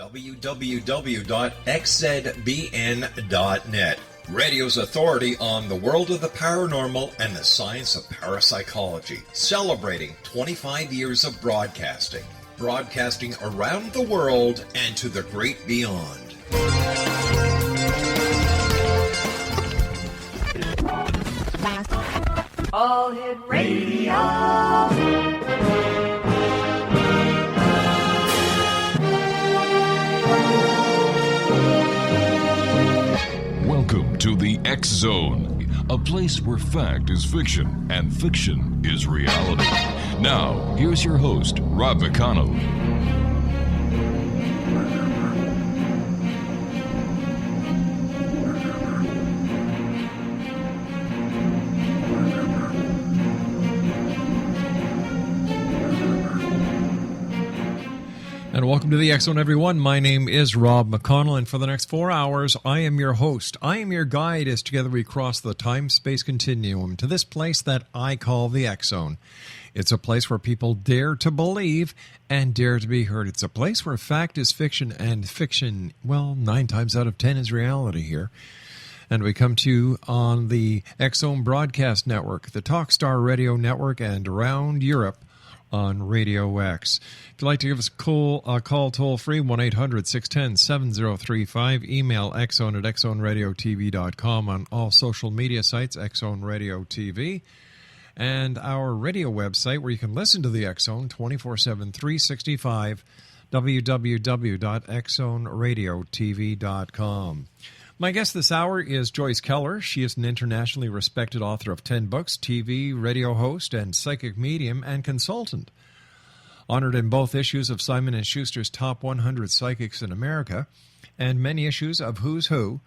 www.xzbn.net. Radio's authority on the world of the paranormal and the science of parapsychology. Celebrating 25 years of broadcasting. Broadcasting around the world and to the great beyond. All Hit Radio. Welcome to the X Zone, a place where fact is fiction and fiction is reality. Now, here's your host, Rob McConnell. And welcome to the X Zone, everyone. My name is Rob McConnell, and for the next 4 hours, I am your host. I am your guide as together we cross the time-space continuum to this place that I call the X Zone. It's a place where people dare to believe and dare to be heard. It's a place where fact is fiction and fiction, well, 9 times out of 10 is reality here. And we come to you on the X Zone Broadcast Network, the Talkstar Radio Network, and around Europe on Radio X. If you'd like to give us a call toll-free, 1-800-610-7035. Email xzone at xzoneradiotv.com. On all social media sites, Xzone Radio TV. And our radio website where you can listen to the X Zone 24/7, 365, www.xzoneradiotv.com. My guest this hour is Joyce Keller. She is an internationally respected author of 10 books, TV, radio host, and psychic medium and consultant. Honored in both issues of Simon & Schuster's Top 100 Psychics in America and many issues of Who's Who.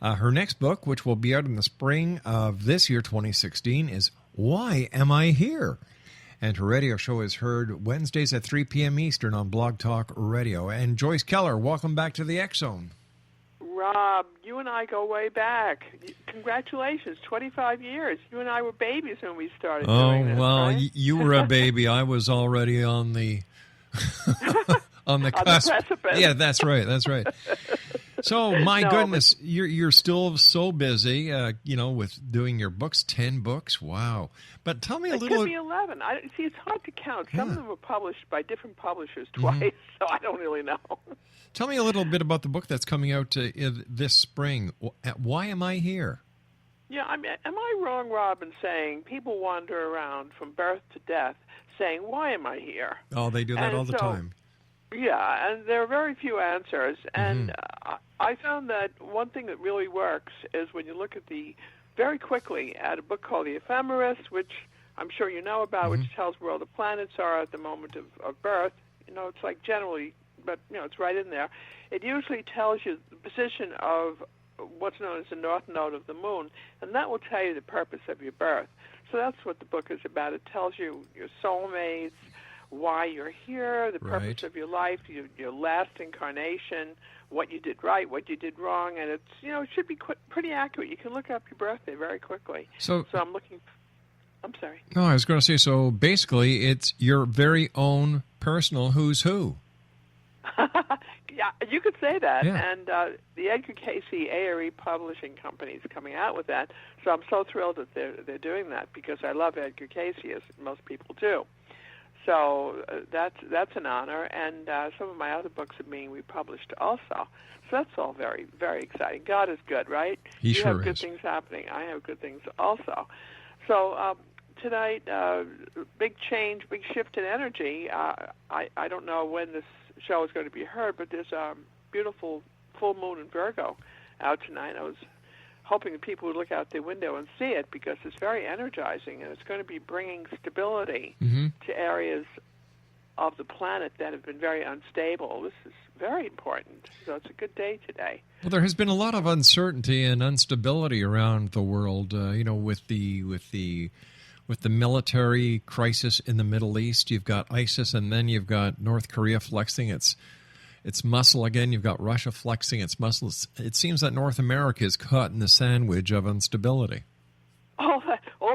Her next book, which will be out in the spring of this year, 2016, is Why Am I Here? And her radio show is heard Wednesdays at 3 p.m. Eastern on Blog Talk Radio. And Joyce Keller, welcome back to the X Zone. Rob, you and I go way back. Congratulations, 25 years. You and I were babies when we started doing this, well, right? You were a baby. I was already on the on the cusp. The precipice. Yeah, that's right. So, my goodness, you're still so busy, with doing your books, 10 books. Wow. But tell me a little... It could be 11. See, it's hard to count. Some of them were published by different publishers twice, so I don't really know. Tell me a little bit about the book that's coming out this spring. Why Am I Here? Yeah, am I wrong, Rob, in saying people wander around from birth to death saying, why am I here? Oh, they do that all the time. Yeah, and there are very few answers. And I found that one thing that really works is when you look very quickly at a book called The Ephemeris, which I'm sure you know about, which tells where all the planets are at the moment of birth. It's like generally... but, it's right in there. It usually tells you the position of what's known as the north node of the moon, and that will tell you the purpose of your birth. So that's what the book is about. It tells you your soulmates, why you're here, the purpose of your life, your last incarnation, what you did right, what you did wrong, and it should be pretty accurate. You can look up your birthday very quickly. So I'm looking... I'm sorry. No, I was going to say, so basically it's your very own personal who's who. Yeah, you could say that. Yeah. And the Edgar Casey ARE Publishing Company is coming out with that. So I'm so thrilled that they're doing that because I love Edgar Casey, as most people do. So that's an honor. And some of my other books are being republished also. So that's all very, very exciting. God is good, right? You have good things happening. I have good things also. So tonight, big change, big shift in energy. I don't know when this show is going to be heard, but there's a beautiful full moon in Virgo out tonight. I was hoping that people would look out their window and see it because it's very energizing, and it's going to be bringing stability to areas of the planet that have been very unstable. This is very important, so it's a good day today. Well, there has been a lot of uncertainty and instability around the world, with the military crisis in the Middle East. You've got ISIS, and then you've got North Korea flexing its muscle again. You've got Russia flexing its muscle. It seems that North America is caught in the sandwich of instability. All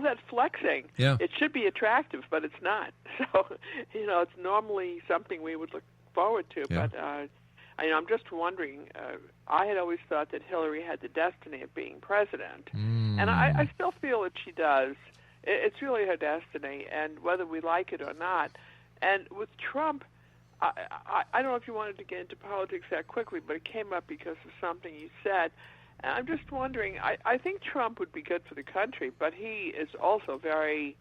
that flexing. Yeah. It should be attractive, but it's not. So, it's normally something we would look forward to. Yeah. But I'm just wondering. I had always thought that Hillary had the destiny of being president, and I still feel that she does. It's really her destiny, and whether we like it or not. And with Trump, I don't know if you wanted to get into politics that quickly, but it came up because of something you said. And I'm just wondering, I think Trump would be good for the country, but he is also very,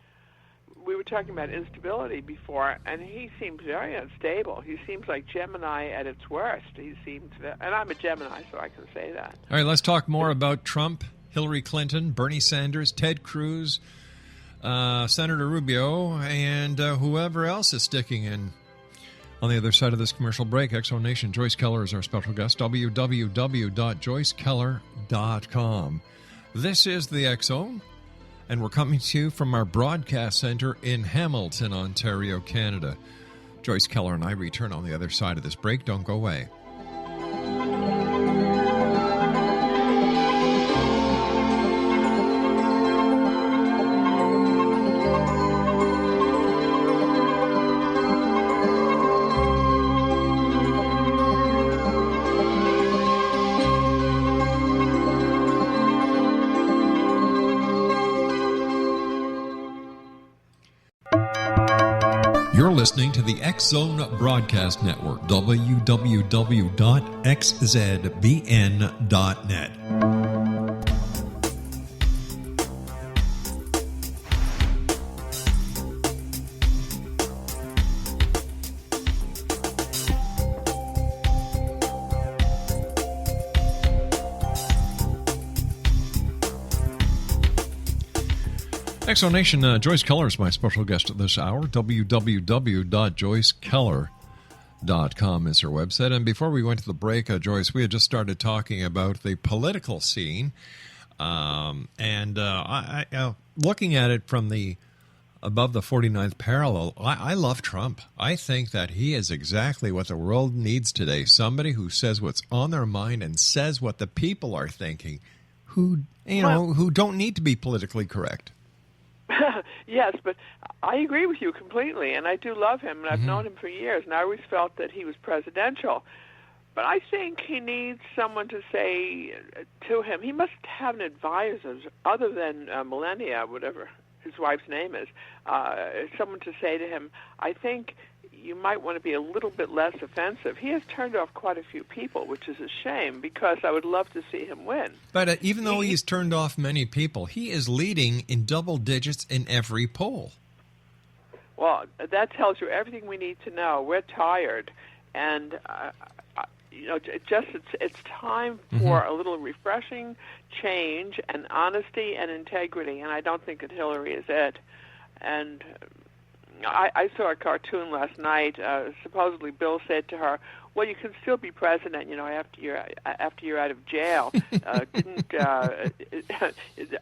we were talking about instability before, and he seems very unstable. He seems like Gemini at its worst. He seems, and I'm a Gemini, so I can say that. All right, let's talk more about Trump, Hillary Clinton, Bernie Sanders, Ted Cruz, Senator Rubio, and whoever else is sticking in. On the other side of this commercial break, Exo Nation, Joyce Keller is our special guest, www.joycekeller.com. This is the Exo, and we're coming to you from our broadcast center in Hamilton, Ontario, Canada. Joyce Keller and I return on the other side of this break. Don't go away. You're listening to the X Zone Broadcast Network, www.xzbn.net. Exo Nation, Joyce Keller is my special guest at this hour. www.joycekeller.com is her website. And before we went to the break, Joyce, we had just started talking about the political scene. Looking at it from the above the 49th parallel, I love Trump. I think that he is exactly what the world needs today. Somebody who says what's on their mind and says what the people are thinking, who don't need to be politically correct. Yes, but I agree with you completely, and I do love him, and I've known him for years, and I always felt that he was presidential. But I think he needs someone to say to him, he must have an advisor other than Melania, whatever his wife's name is, someone to say to him, I think you might want to be a little bit less offensive. He has turned off quite a few people, which is a shame, because I would love to see him win. But even though he's turned off many people, he is leading in double digits in every poll. Well, that tells you everything we need to know. We're tired, and it's time for a little refreshing change and honesty and integrity, and I don't think that Hillary is it. And I saw a cartoon last night. Supposedly, Bill said to her, "Well, you can still be president, after you're out of jail."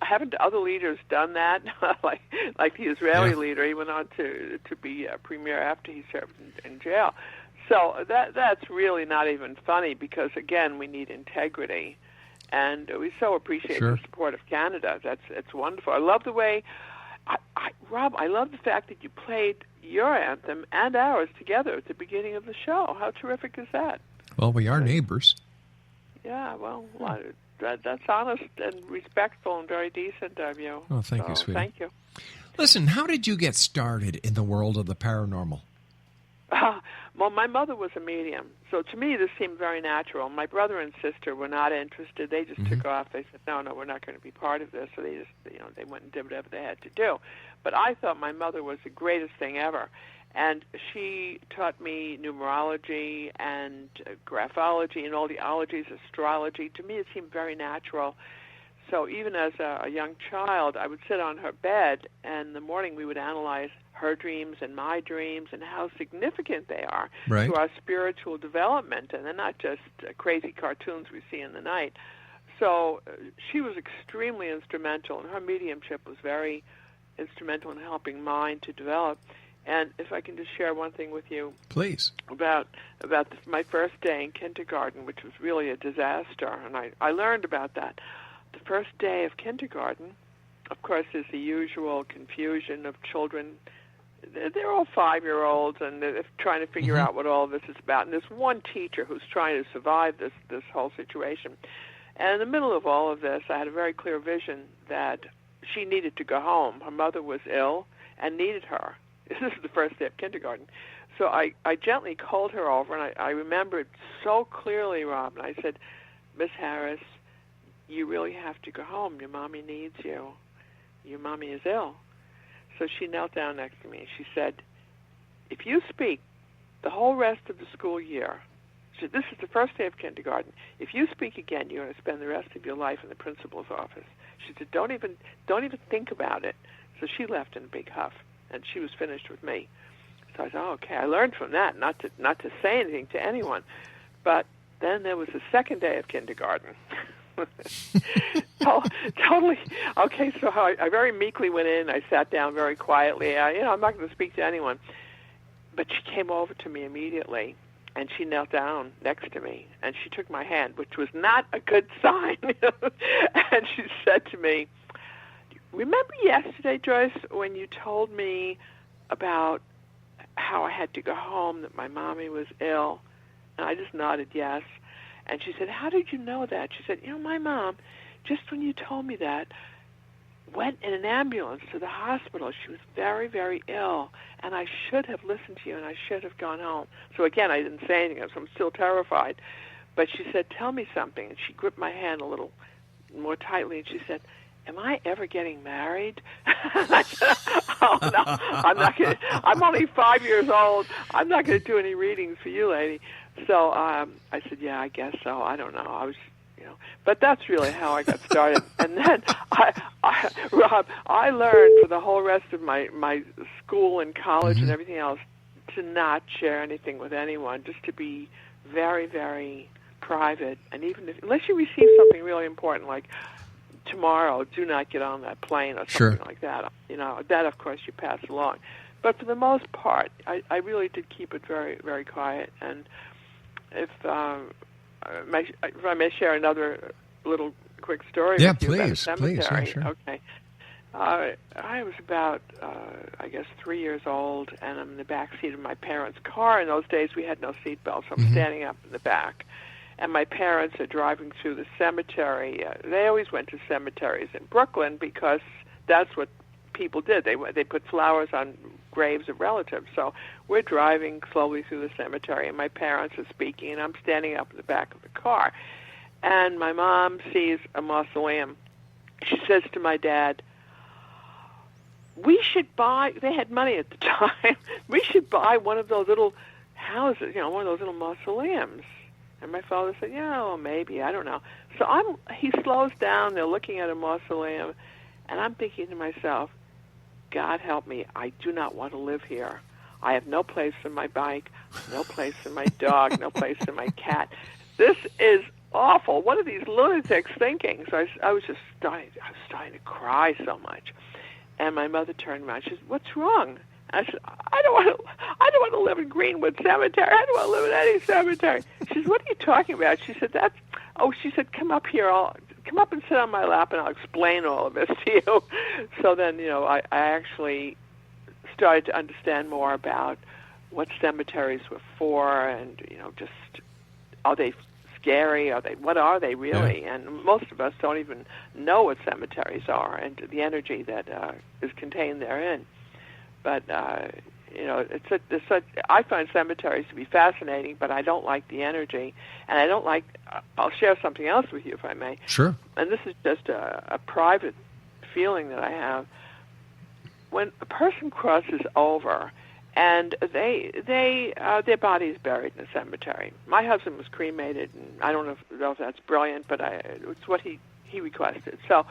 Haven't other leaders done that? like the Israeli leader, he went on to be premier after he served in jail. So that's really not even funny, because again, we need integrity, and we so appreciate the support of Canada. It's wonderful. I love the way. Rob, I love the fact that you played your anthem and ours together at the beginning of the show. How terrific is that? Well, we are neighbors. Yeah, well, that's honest and respectful and very decent of you. Oh, thank you, sweetie. Thank you. Listen, how did you get started in the world of the paranormal? Well, my mother was a medium, so to me this seemed very natural. My brother and sister were not interested. They just took off. They said, no, we're not going to be part of this. So they just, they went and did whatever they had to do. But I thought my mother was the greatest thing ever. And she taught me numerology and graphology and all the ologies, astrology. To me, it seemed very natural. So even as a young child, I would sit on her bed, and in the morning we would analyze her dreams and my dreams and how significant they are to our spiritual development. And they're not just crazy cartoons we see in the night. So she was extremely instrumental, and her mediumship was very instrumental in helping mine to develop. And if I can just share one thing with you. Please. About my first day in kindergarten, which was really a disaster, and I learned about that. The first day of kindergarten, of course, is the usual confusion of children they're all 5-year-olds, and they're trying to figure out what all this is about. And there's one teacher who's trying to survive this whole situation. And in the middle of all of this, I had a very clear vision that she needed to go home. Her mother was ill and needed her. This is the first day of kindergarten. So I gently called her over, and I remembered so clearly, Rob, and I said, Miss Harris, you really have to go home. Your mommy needs you. Your mommy is ill. So she knelt down next to me, and she said, if you speak the whole rest of the school year, she said, this is the first day of kindergarten, if you speak again, you're going to spend the rest of your life in the principal's office. She said, don't even think about it. So she left in a big huff, and she was finished with me. So I said, oh, okay, I learned from that not to say anything to anyone. But then there was the second day of kindergarten. Totally. Okay, so I very meekly went in. I sat down very quietly. I'm not going to speak to anyone. But she came over to me immediately, and she knelt down next to me, and she took my hand, which was not a good sign. And she said to me, remember yesterday, Joyce, when you told me about how I had to go home, that my mommy was ill? And I just nodded yes. And she said, how did you know that? She said, my mom, just when you told me that, went in an ambulance to the hospital. She was very, very ill, and I should have listened to you, and I should have gone home. So again, I didn't say anything, so I'm still terrified. But she said, tell me something. And she gripped my hand a little more tightly, and she said, am I ever getting married? I said, oh, no, I'm not going to. I'm only 5 years old. I'm not going to do any readings for you, lady. So I said, yeah, I guess so. I don't know. I was, but that's really how I got started. And then, Rob, I learned for the whole rest of my school and college and everything else to not share anything with anyone, just to be very, very private. And even unless you receive something really important, like tomorrow, do not get on that plane or something like that. That, of course, you pass along. But for the most part, I really did keep it very, very quiet. And if I may share another little quick story with you about a cemetery. Please, yeah, sure. Okay. I was about, 3 years old, and I'm in the back seat of my parents' car. In those days, we had no seatbelts, so I'm standing up in the back. And my parents are driving through the cemetery. They always went to cemeteries in Brooklyn because that's what people did. They put flowers on graves of relatives. So we're driving slowly through the cemetery, and my parents are speaking, and I'm standing up in the back of the car. And my mom sees a mausoleum. She says to my dad, we should buy, they had money at the time, we should buy one of those little houses, one of those little mausoleums. And my father said, maybe, I don't know. So he slows down, they're looking at a mausoleum, and I'm thinking to myself, God help me, I do not want to live here. I have no place for my bike, no place for my dog, no place for my cat. This is awful. What are these lunatics thinking? So I was starting to cry so much. And my mother turned around. She said, what's wrong? And I said, I don't want to live in Greenwood Cemetery. I don't want to live in any cemetery. She said, what are you talking about? She said, she said, come up here. Come up and sit on my lap, and I'll explain all of this to you. So then, I actually started to understand more about what cemeteries were for, and, just, are they scary? What are they really? Yeah. And most of us don't even know what cemeteries are and the energy that is contained therein. But I find cemeteries to be fascinating, but I don't like the energy, and I don't like. I'll share something else with you, if I may. Sure. And this is just a private feeling that I have. When a person crosses over, and their body is buried in a cemetery. My husband was cremated, and I don't know if that's brilliant, but it's what he requested. So,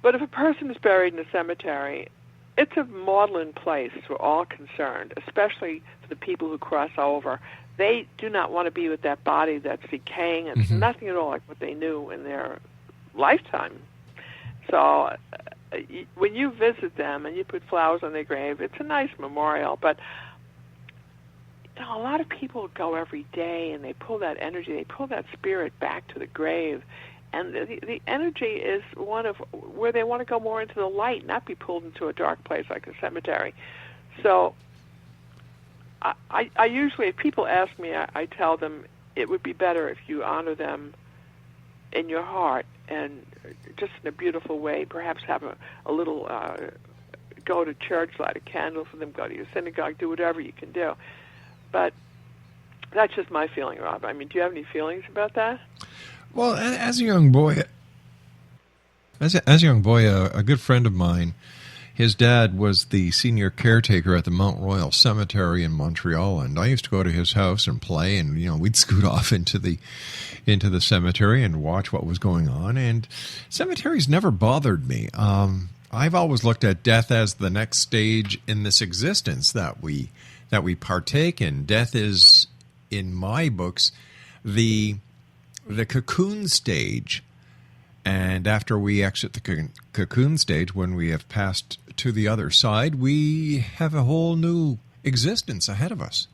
but if a person is buried in a cemetery, it's a maudlin place for all concerned, especially for the people who cross over. They do not want to be with that body that's decaying, and it's nothing at all like what they knew in their lifetime. So when you visit them and you put flowers on their grave, it's a nice memorial. But a lot of people go every day, and they pull that energy, they pull that spirit back to the grave. And the energy is one of where they want to go more into the light, not be pulled into a dark place like a cemetery. So I usually, if people ask me, I tell them it would be better if you honor them in your heart and just in a beautiful way. Perhaps have a little, go to church, light a candle for them, go to your synagogue, do whatever you can do. But that's just my feeling, Rob. I mean, do you have any feelings about that? Well, as a young boy, a good friend of mine, his dad was the senior caretaker at the Mount Royal Cemetery in Montreal, and I used to go to his house and play, and we'd scoot off into the cemetery and watch what was going on. And cemeteries never bothered me. I've always looked at death as the next stage in this existence that we partake in. Death is, in my books, the cocoon stage. And after we exit the cocoon stage, when we have passed to the other side, we have a whole new existence ahead of us.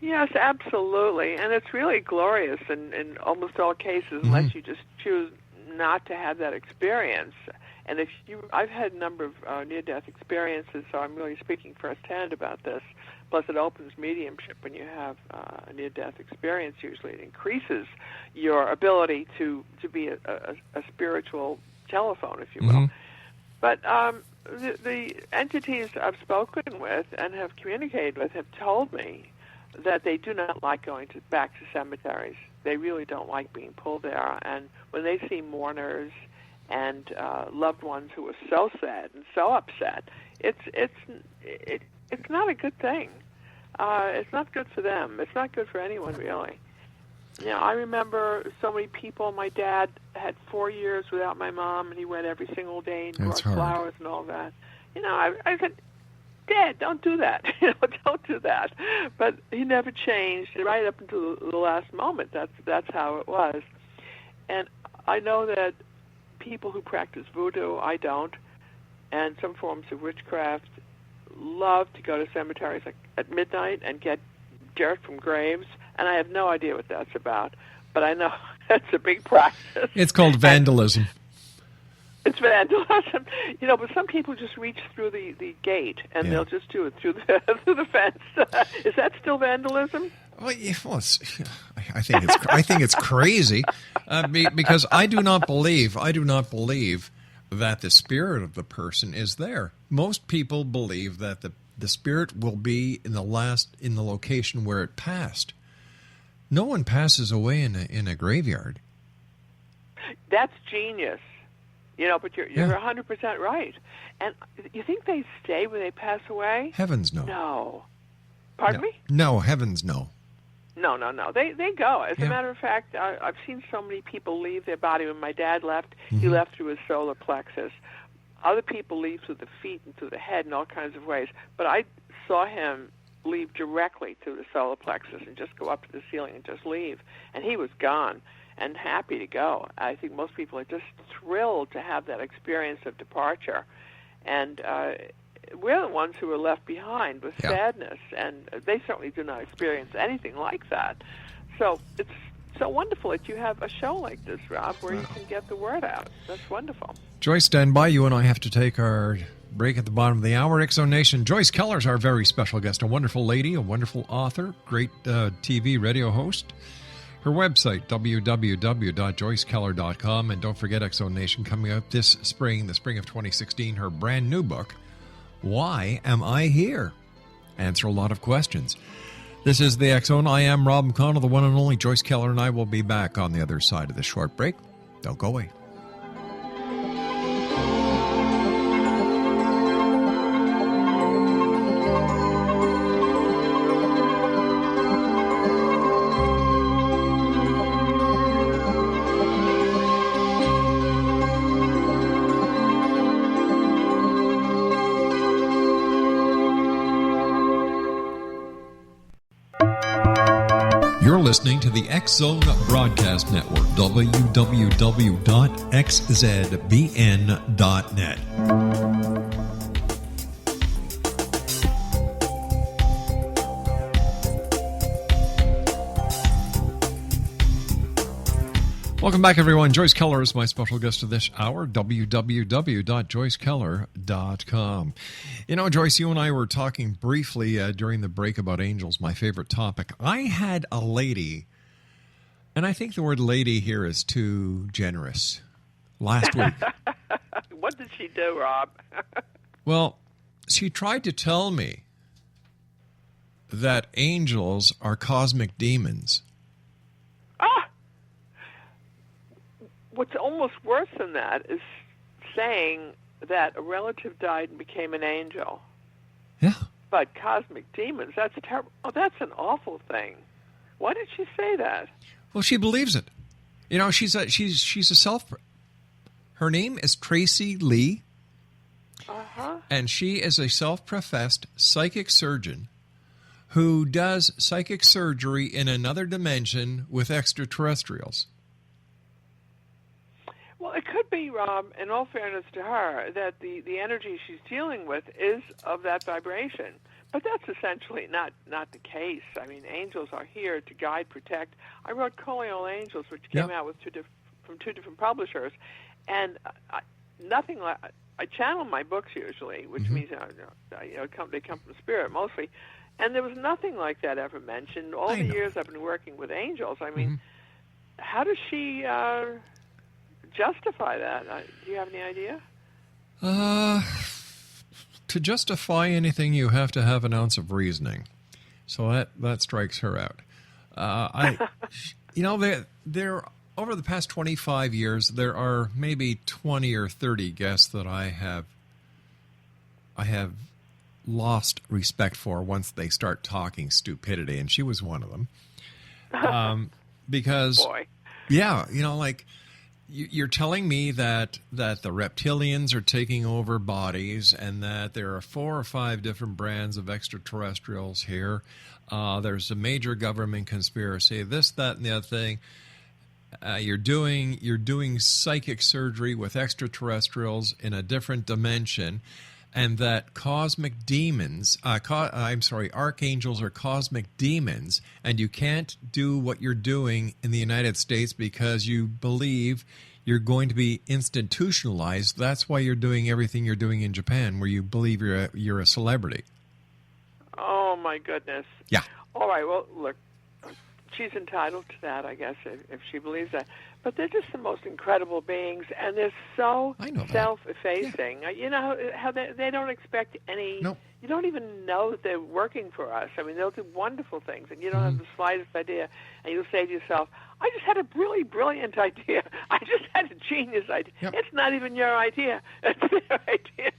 Yes, absolutely. And it's really glorious in almost all cases, unless you just choose not to have that experience. And I've had a number of near-death experiences, so I'm really speaking firsthand about this. Plus, it opens mediumship when you have a near-death experience. Usually, it increases your ability to be a spiritual telephone, if you will. Mm-hmm. But the entities I've spoken with and have communicated with have told me that they do not like going back to cemeteries. They really don't like being pulled there. And when they see mourners and loved ones who are so sad and so upset, it's not a good thing. It's not good for them. It's not good for anyone, really. I remember so many people. My dad had 4 years without my mom, and he went every single day and brought flowers and all that. I said, Dad, don't do that. Don't do that. But he never changed right up until the last moment. That's how it was. And I know that people who practice voodoo, I don't, and some forms of witchcraft, love to go to cemeteries like at midnight and get dirt from graves, and I have no idea what that's about, but I know that's a big practice. It's called vandalism. It's vandalism, but some people just reach through the gate, and they'll just do it through the fence. Is that still vandalism? Well, I think it's crazy because I do not believe that the spirit of the person is there. Most people believe that the spirit will be in the location where it passed. No one passes away in a graveyard. That's genius. But you're 100% right. And you think they stay where they pass away? Heavens no. No. Pardon me? No, heavens no. No. They go. As a matter of fact, I've seen so many people leave their body. When my dad left, he left through his solar plexus. Other people leave through the feet and through the head in all kinds of ways. But I saw him leave directly through the solar plexus and just go up to the ceiling and just leave. And he was gone and happy to go. I think most people are just thrilled to have that experience of departure. And we're the ones who are left behind with sadness, and they certainly do not experience anything like that. So it's so wonderful that you have a show like this, Rob, where you can get the word out. That's wonderful. Joyce, stand by. You and I have to take our break at the bottom of the hour. X-Zone Nation, Joyce Keller is our very special guest, a wonderful lady, a wonderful author, great TV radio host. Her website, www.joycekeller.com. And don't forget, X-Zone Nation, coming up this spring, the spring of 2016, her brand new book, Why Am I Here? Answer a lot of questions. This is the X-Zone. I am Rob McConnell, the one and only. Joyce Keller and I will be back on the other side of the short break. Don't go away. You're listening to the X-Zone Broadcast Network, www.xzbn.net. Welcome back, everyone. Joyce Keller is my special guest of this hour, www.joycekeller.com. You know, Joyce, you and I were talking briefly during the break about angels, my favorite topic. I had a lady, and I think the word lady here is too generous, last week. What did she do, Rob? Well, she tried to tell me that angels are cosmic demons. What's almost worse than that is saying that a relative died and became an angel. Yeah. But cosmic demons, that's terrible. Oh, that's an awful thing. Why did she say that? Well, she believes it. You know, she's a self. Her name is Tracy Lee. Uh-huh. And she is a self-professed psychic surgeon who does psychic surgery in another dimension with extraterrestrials. Well, it could be, Rob, in all fairness to her, that the energy she's dealing with is of that vibration. But that's essentially not the case. I mean, angels are here to guide, protect. I wrote Colonial Angels, which came out with from two different publishers, and nothing like. I channel my books usually, which means they come from spirit mostly, and there was nothing like that ever mentioned. All the years I've been working with angels, I mean, how does she justify that? Do you have any idea? To justify anything, you have to have an ounce of reasoning. So that strikes her out. There over the past 25 years, there are maybe 20 or 30 guests that I have lost respect for once they start talking stupidity, and she was one of them. Because, Boy. Yeah, you know, like you're telling me that the reptilians are taking over bodies and that there are 4 or 5 different brands of extraterrestrials here. There's a major government conspiracy, this, that, and the other thing. You're doing psychic surgery with extraterrestrials in a different dimension, and that cosmic demons, archangels are cosmic demons, and you can't do what you're doing in the United States because you believe you're going to be institutionalized. That's why you're doing everything you're doing in Japan, where you believe you're a celebrity. Oh, my goodness. Yeah. All right, well, look, she's entitled to that, I guess, if she believes that. But they're just the most incredible beings, and they're so self-effacing. Yeah. You know how they don't expect any... Nope. You don't even know that they're working for us. I mean, they'll do wonderful things, and you don't have the slightest idea. And you'll say to yourself, I just had a really brilliant idea. I just had a genius idea. Yep. It's not even your idea. It's their idea.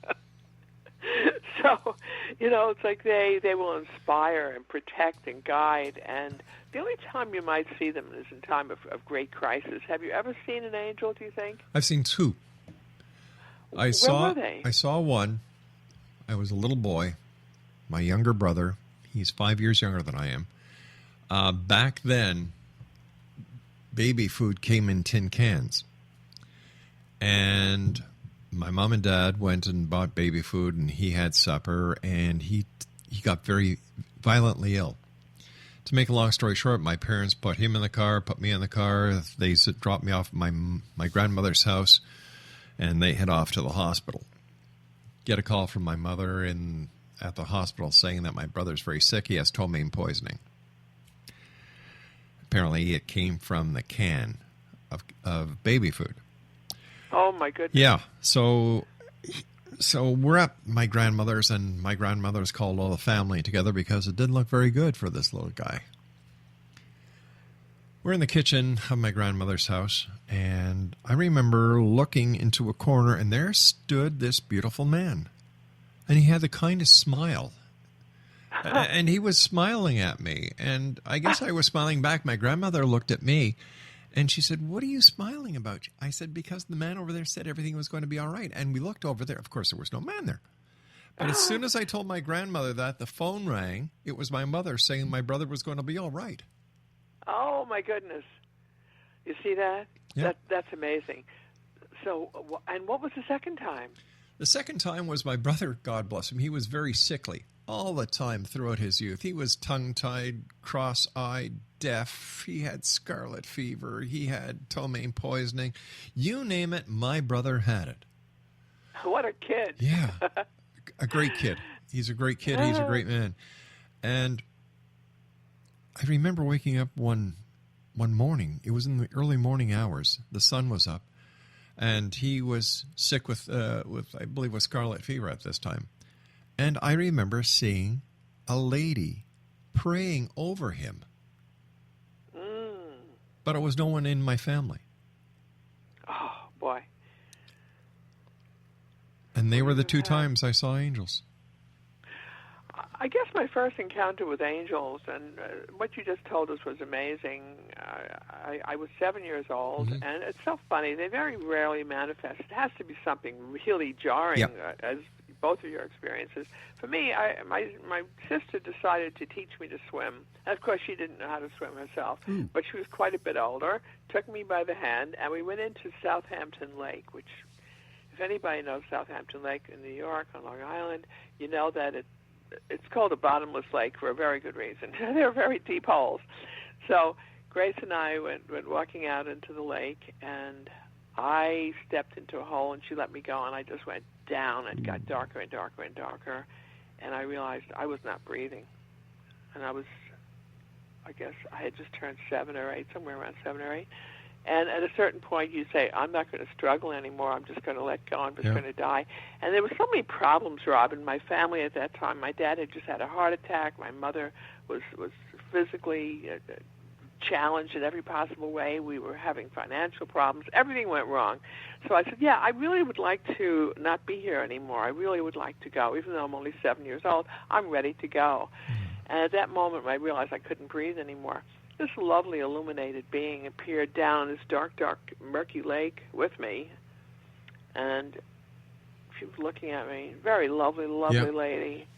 So, you know, it's like they will inspire and protect and guide, and the only time you might see them is in time of great crisis. Have you ever seen an angel, do you think? I've seen 2. Where were they? I saw one. I was a little boy. My younger brother, he's 5 years younger than I am. Back then, baby food came in tin cans. And my mom and dad went and bought baby food, and he had supper, and he got very violently ill. To make a long story short, my parents put him in the car, put me in the car. They dropped me off at my grandmother's house, and they head off to the hospital. Get a call from my mother at the hospital saying that my brother's very sick. He has ptomaine poisoning. Apparently, it came from the can of baby food. Oh, my goodness. Yeah. So we're at my grandmother's, and my grandmother's called all the family together because it didn't look very good for this little guy. We're in the kitchen of my grandmother's house, and I remember looking into a corner, and there stood this beautiful man. And he had the kindest smile. And he was smiling at me, and I guess I was smiling back. My grandmother looked at me, and she said, "What are you smiling about?" I said, "Because the man over there said everything was going to be all right." And we looked over there. Of course, there was no man there. But as soon as I told my grandmother that, the phone rang. It was my mother saying my brother was going to be all right. Oh, my goodness. You see that? Yeah. That's amazing. So, and what was the second time? The second time was my brother, God bless him. He was very sickly. all the time throughout his youth. He was tongue-tied, cross-eyed, deaf. He had scarlet fever. He had ptomaine poisoning. You name it, my brother had it. What a kid. Yeah. A great kid. He's a great kid. He's a great man. And I remember waking up one morning. It was in the early morning hours. The sun was up. And he was sick with I believe, with scarlet fever at this time. And I remember seeing a lady praying over him. But it was no one in my family. Oh, boy. And they were the two times I saw angels. I guess my first encounter with angels, and what you just told us was amazing. I was 7 years old, and it's so funny. They very rarely manifest. It has to be something really jarring, as both of your experiences. For me, my sister decided to teach me to swim. And of course, she didn't know how to swim herself, but she was quite a bit older, took me by the hand, and we went into Southampton Lake, which, if anybody knows Southampton Lake in New York on Long Island, you know that it's called a bottomless lake for a very good reason. There are very deep holes. So Grace and I went walking out into the lake, and I stepped into a hole, and she let me go, and I just went down. It got darker and darker and darker, and I realized I was not breathing. And I guess I had just turned 7 or 8, somewhere around 7 or 8. And at a certain point, you say, I'm not going to struggle anymore. I'm just going to let go. I'm just going to die. And there were so many problems, Rob, in my family at that time. My dad had just had a heart attack. My mother was physically challenged in every possible way. We were having financial problems. Everything went wrong. So I said, yeah, I really would like to not be here anymore. I really would like to go. Even though I'm only 7 years old, I'm ready to go. And at that moment, I realized I couldn't breathe anymore. This lovely illuminated being appeared down this dark, dark, murky lake with me, and she was looking at me, very lovely, lovely lady,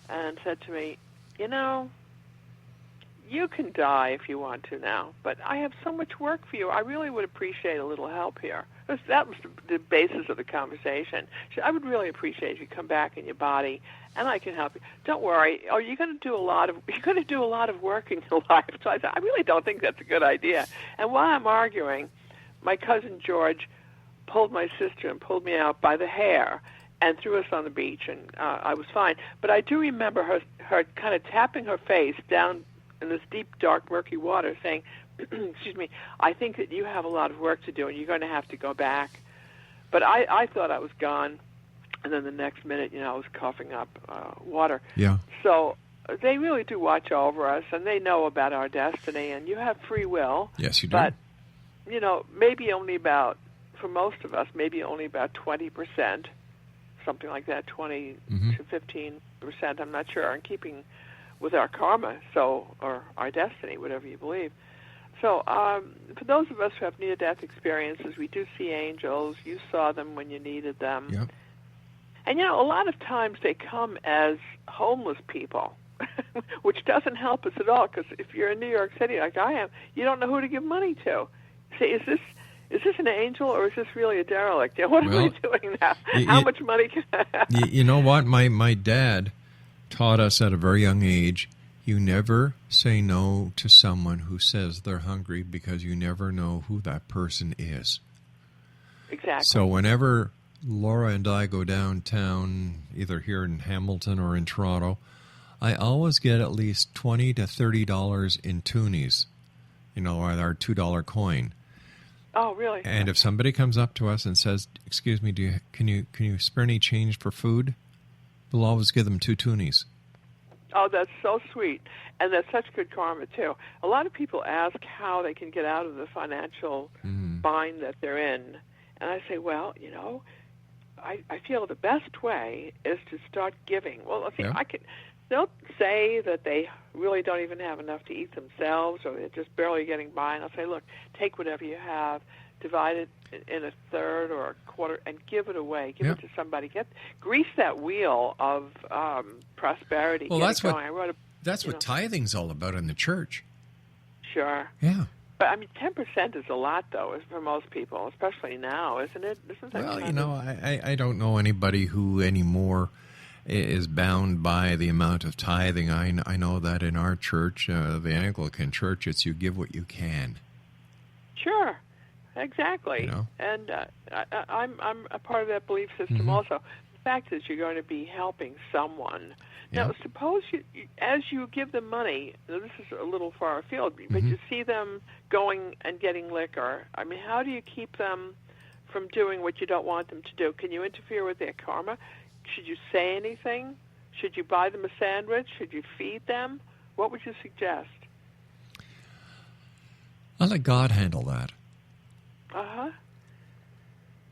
and said to me, you know, you can die if you want to now, but I have so much work for you. I really would appreciate a little help here. That was the basis of the conversation. She said, I would really appreciate if you come back in your body, and I can help you. Don't worry. Oh, you're going to do a lot of work in your life. So I said, I really don't think that's a good idea. And while I'm arguing, my cousin George pulled my sister and pulled me out by the hair and threw us on the beach, and I was fine. But I do remember her kind of tapping her face down in this deep, dark, murky water, saying, excuse me, I think that you have a lot of work to do, and you're going to have to go back. But I thought I was gone, and then the next minute, I was coughing up water. Yeah. So they really do watch over us, and they know about our destiny, and you have free will. Yes, you do. But, maybe only about, for most of us, maybe only about 20%, something like that, 20 to 15%, I'm not sure, in keeping with our karma, or our destiny, whatever you believe. So for those of us who have near-death experiences, we do see angels. You saw them when you needed them. Yep. And, a lot of times they come as homeless people, which doesn't help us at all, because if you're in New York City like I am, you don't know who to give money to. Say, is this an angel, or is this really a derelict? What are we doing now? How much money can I have? You know what? My dad taught us at a very young age, you never say no to someone who says they're hungry, because you never know who that person is. Exactly. So whenever Laura and I go downtown, either here in Hamilton or in Toronto, I always get at least $20 to $30 in toonies, or our $2 coin. Oh, really? And if somebody comes up to us and says, "Excuse me, can you spare any change for food?" we'll always give them 2 toonies. Oh, that's so sweet. And that's such good karma, too. A lot of people ask how they can get out of the financial bind that they're in. And I say, well, I feel the best way is to start giving. Well, see, they'll say that they really don't even have enough to eat themselves, or they're just barely getting by. And I'll say, look, take whatever you have, divide it in a third or a quarter, and give it away. Give it to somebody. Grease that wheel of prosperity. Well, that's what tithing's all about in the church. Sure. Yeah. But 10% is a lot, though, for most people, especially now, isn't it? Well, I don't know anybody who anymore is bound by the amount of tithing. I know that in our church, the Anglican Church, it's you give what you can. Sure, exactly. You know? And I'm a part of that belief system also. The fact is, you're going to be helping someone. Yeah. Now, suppose as you give them money, now this is a little far afield, but you see them going and getting liquor. I mean, how do you keep them from doing what you don't want them to do? Can you interfere with their karma? Should you say anything? Should you buy them a sandwich? Should you feed them? What would you suggest? I'll let God handle that. Uh-huh.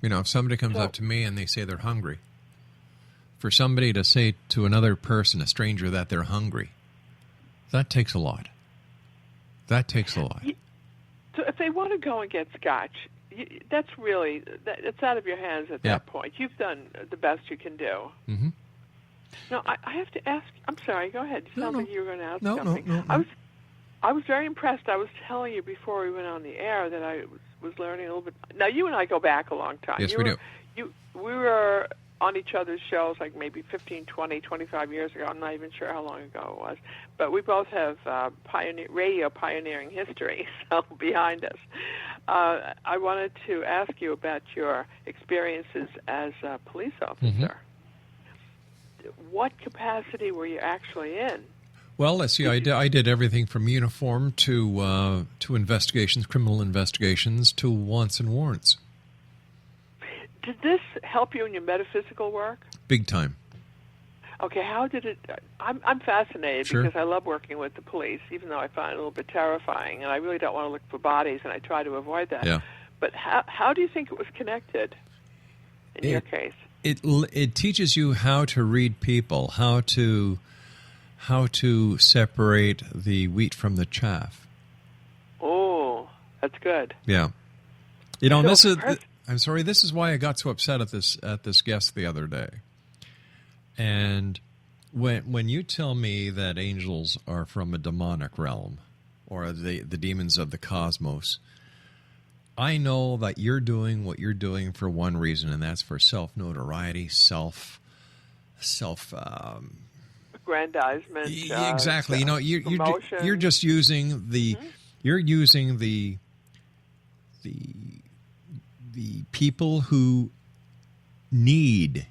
You know, if somebody comes up to me and they say they're hungry, for somebody to say to another person, a stranger, that they're hungry, that takes a lot. That takes a lot. So if they want to go and get scotch, that's really, it's out of your hands at that point. You've done the best you can do. Mm-hmm. No, I have to ask, I'm sorry, go ahead. You sound like you were going to ask something. No. I was very impressed. I was telling you before we went on the air that I was learning a little bit. Now, you and I go back a long time. Yes, we do. We were on each other's shows like maybe 15, 20, 25 years ago. I'm not even sure how long ago it was. But we both have radio pioneering history behind us. I wanted to ask you about your experiences as a police officer. What capacity were you actually in? Well, let's see. I did everything from uniform to investigations, criminal investigations, to wants and warrants. Did this help you in your metaphysical work? Big time. Okay, how did it... I'm fascinated because I love working with the police, even though I find it a little bit terrifying, and I really don't want to look for bodies, and I try to avoid that. Yeah. But how do you think it was connected in your case? It teaches you how to read people, how to separate the wheat from the chaff. Oh, that's good. Yeah. You know, I'm sorry, this is why I got so upset at this guest the other day. And when you tell me that angels are from a demonic realm, or the demons of the cosmos, I know that you're doing what you're doing for one reason, and that's for self-notoriety, self aggrandizement. Exactly. You know, you're just using the the people who need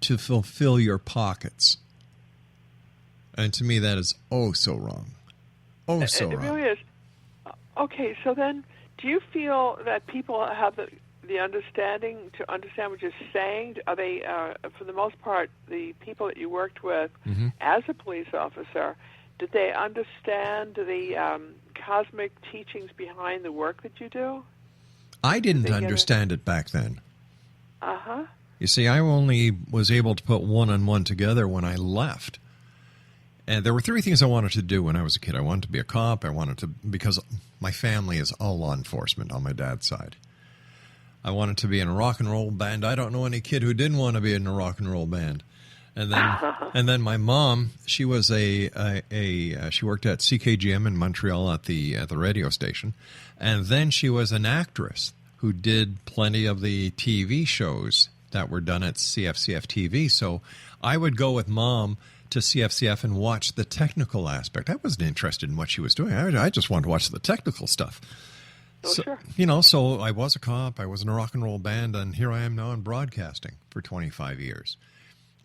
to fulfill your pockets. And to me, that is so wrong. So wrong. It really is. Okay, so then do you feel that people have the understanding to understand what you're saying? Are they, for the most part, the people that you worked with as a police officer, did they understand the cosmic teachings behind the work that you do? I didn't understand it back then. Uh-huh. You see, I only was able to put one and one together when I left. And there were three things I wanted to do when I was a kid. I wanted to be a cop. Because my family is all law enforcement on my dad's side. I wanted to be in a rock and roll band. I don't know any kid who didn't want to be in a rock and roll band. And then my mom, she was she worked at CKGM in Montreal at the radio station, and then she was an actress who did plenty of the TV shows that were done at CFCF TV. So I would go with Mom to CFCF and watch the technical aspect. I wasn't interested in what she was doing. I just wanted to watch the technical stuff. Sure. You know, so I was a cop, I was in a rock and roll band, and here I am now in broadcasting for 25 years.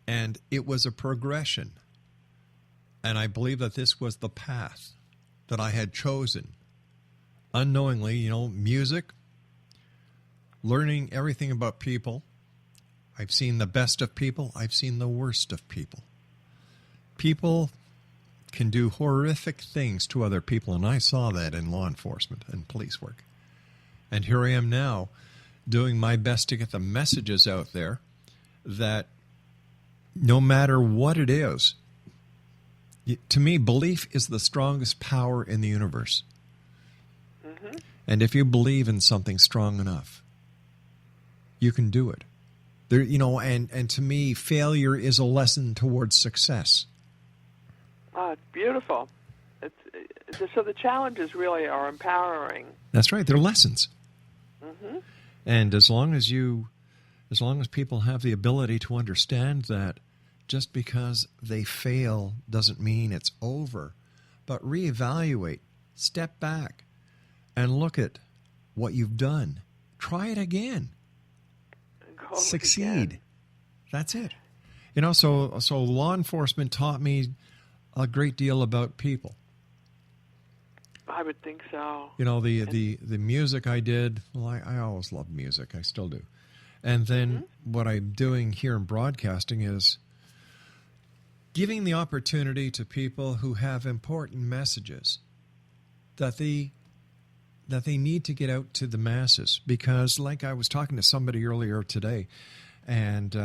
And it was a progression. And I believe that this was the path that I had chosen. Unknowingly, you know, music, learning everything about people. I've seen the best of people. I've seen the worst of people. People can do horrific things to other people, and I saw that in law enforcement and police work. And here I am now doing my best to get the messages out there that no matter what it is, to me, belief is the strongest power in the universe. Mm-hmm. And if you believe in something strong enough, you can do it. There, you know, and to me, failure is a lesson towards success. Oh, it's beautiful. So the challenges really are empowering. That's right. They're lessons. Mm-hmm. And as long as people have the ability to understand that just because they fail doesn't mean it's over. But reevaluate, step back, and look at what you've done. Try it again. Succeed. Again. That's it. You know, so law enforcement taught me a great deal about people. I would think so. You know, the music I did, well, I always loved music. I still do. And then what I'm doing here in broadcasting is giving the opportunity to people who have important messages that they need to get out to the masses. Because like I was talking to somebody earlier today, and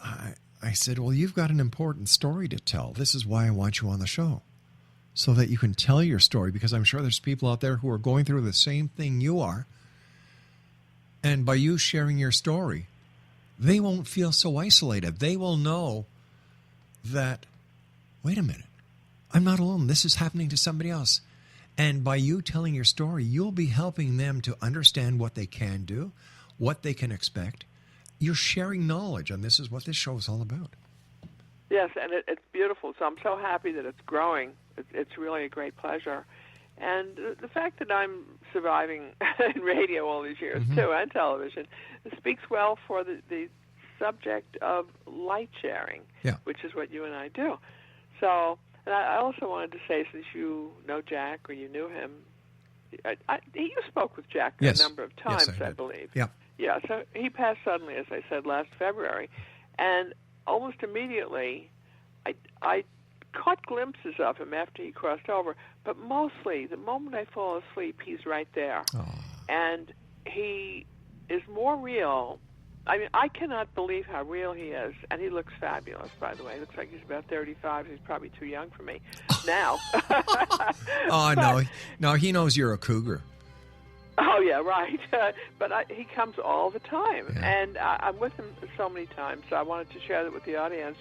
I said, well, you've got an important story to tell. This is why I want you on the show, so that you can tell your story, because I'm sure there's people out there who are going through the same thing you are. And by you sharing your story, they won't feel so isolated. They will know that, wait a minute, I'm not alone. This is happening to somebody else. And by you telling your story, you'll be helping them to understand what they can do, what they can expect. You're sharing knowledge, and this is what this show is all about. Yes, and it's beautiful. So I'm so happy that it's growing. It's really a great pleasure. And the fact that I'm surviving in radio all these years, too, and television, speaks well for the subject of light sharing, which is what you and I do. So, and I also wanted to say, since you know Jack, or you knew him, you spoke with Jack a number of times, I believe. Yeah. Yeah, so he passed suddenly, as I said, last February. And almost immediately, I caught glimpses of him after he crossed over. But mostly, the moment I fall asleep, he's right there. Oh. And he is more real. I mean, I cannot believe how real he is. And he looks fabulous, by the way. He looks like he's about 35. He's probably too young for me now. No, he knows you're a cougar. Oh, yeah, right. But he comes all the time. Yeah. And I'm with him so many times, so I wanted to share that with the audience.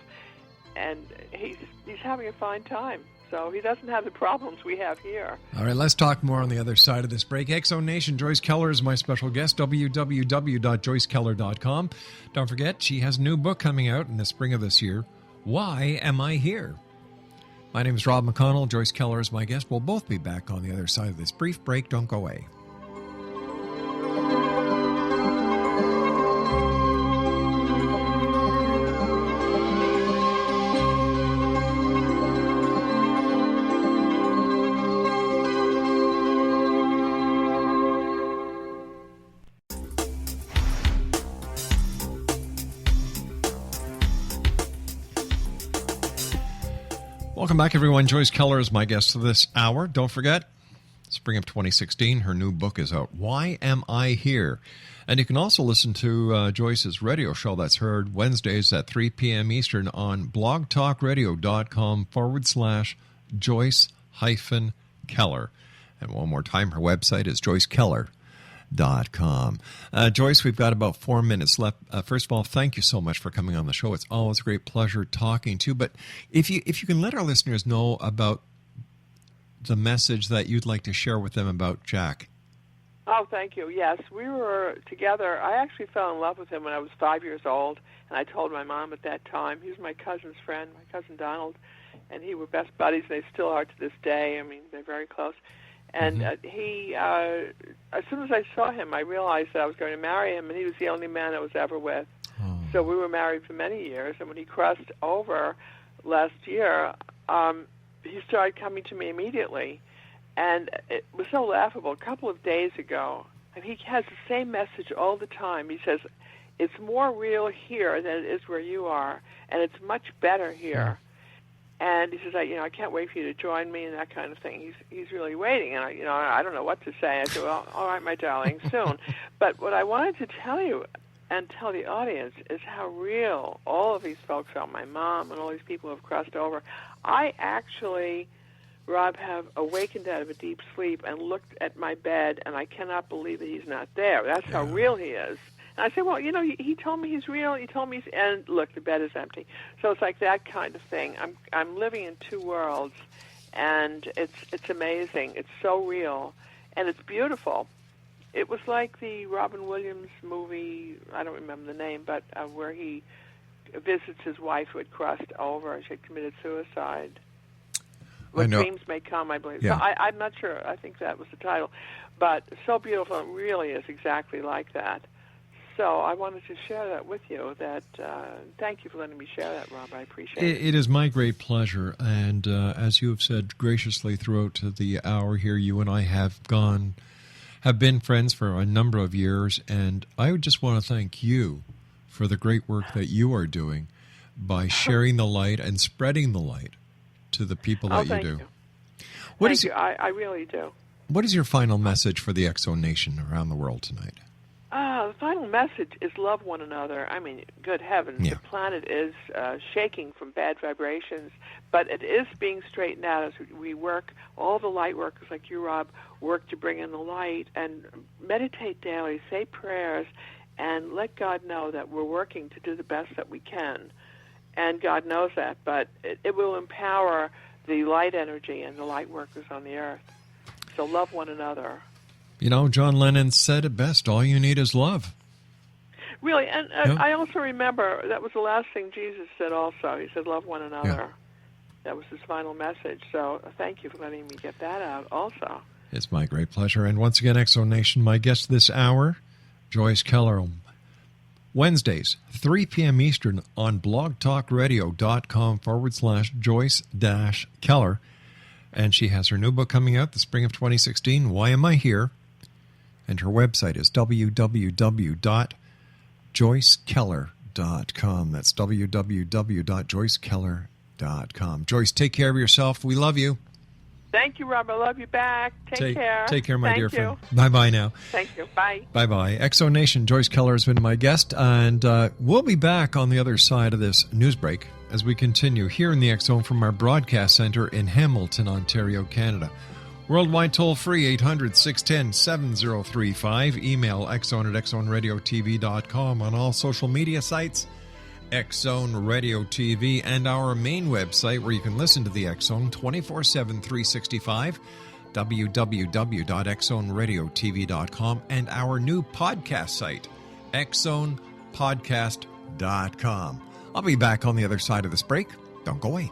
And he's having a fine time. So he doesn't have the problems we have here. All right, let's talk more on the other side of this break. X-Zone Nation, Joyce Keller is my special guest, www.joycekeller.com. Don't forget, she has a new book coming out in the spring of this year, Why Am I Here? My name is Rob McConnell. Joyce Keller is my guest. We'll both be back on the other side of this brief break. Don't go away. Welcome back, everyone. Joyce Keller is my guest this hour. Don't forget, spring of 2016, her new book is out, Why Am I Here? And you can also listen to Joyce's radio show that's heard Wednesdays at 3 p.m. Eastern on blogtalkradio.com/Joyce-Keller. And one more time, her website is joycekeller.com. Joyce, we've got about 4 minutes left. First of all, thank you so much for coming on the show. It's always a great pleasure talking to you. But if you can let our listeners know about the message that you'd like to share with them about Jack. Oh, thank you. Yes, we were together. I actually fell in love with him when I was 5 years old, and I told my mom at that time. He was my cousin's friend, my cousin Donald, and he were best buddies. They still are to this day. I mean, they're very close. And he, as soon as I saw him, I realized that I was going to marry him, and he was the only man I was ever with. Oh. So we were married for many years, and when he crossed over last year, he started coming to me immediately. And it was so laughable. A couple of days ago, and he has the same message all the time. He says, it's more real here than it is where you are, and it's much better here. And he says, I can't wait for you to join me and that kind of thing. He's really waiting, and I don't know what to say. I said, well, all right, my darling, soon. But what I wanted to tell you and tell the audience is how real all of these folks are. My mom and all these people who have crossed over. I actually, Rob, have awakened out of a deep sleep and looked at my bed, and I cannot believe that he's not there. That's how real he is. And I say, well, he told me he's real. He told me and look, the bed is empty. So it's like that kind of thing. I'm living in two worlds, and it's amazing. It's so real, and it's beautiful. It was like the Robin Williams movie. I don't remember the name, but where he visits his wife who had crossed over. She had committed suicide. I What know. Dreams May Come, I believe. Yeah. So I'm not sure. I think that was the title. But so beautiful. It really is exactly like that. So I wanted to share that with you. That thank you for letting me share that, Rob. I appreciate it. It is my great pleasure, and as you have said graciously throughout the hour here, you and I have been friends for a number of years, and I would just want to thank you for the great work that you are doing by sharing the light and spreading the light to the people that you do. Thank you. I really do. What is your final message for the Exo Nation around the world tonight? The final message is love one another. I mean, good heavens, Yeah. the planet is shaking from bad vibrations, but it is being straightened out as we work. All the light workers like you, Rob, work to bring in the light and meditate daily, say prayers, and let God know that we're working to do the best that we can. And God knows that, but it will empower the light energy and the light workers on the earth. So love one another. You know, John Lennon said it best, all you need is love. Really, and Yeah. I also remember that was the last thing Jesus said also. He said, love one another. Yeah. That was his final message. So thank you for letting me get that out also. It's my great pleasure. And once again, Exo Nation, my guest this hour, Joyce Keller. Wednesdays, 3 p.m. Eastern on blogtalkradio.com/Joyce-Keller. And she has her new book coming out the spring of 2016, Why Am I Here? And her website is www.joycekeller.com. That's www.joycekeller.com. Joyce, take care of yourself. We love you. Thank you, Rob. I love you back. Take care. Take care, my Thank dear you. friend. Bye-bye now. Thank you. Bye. Bye-bye. Exo Nation, Joyce Keller has been my guest, and we'll be back on the other side of this news break as we continue here in the X-Zone from our broadcast center in Hamilton, Ontario, Canada. Worldwide toll-free, 800-610-7035. Email xzone@xzoneradiotv.com. On all social media sites, X-Zone Radio TV, and our main website where you can listen to the X-Zone 24/7, 365, www.xzoneradiotv.com, and our new podcast site, xzonepodcast.com. I'll be back on the other side of this break. Don't go away.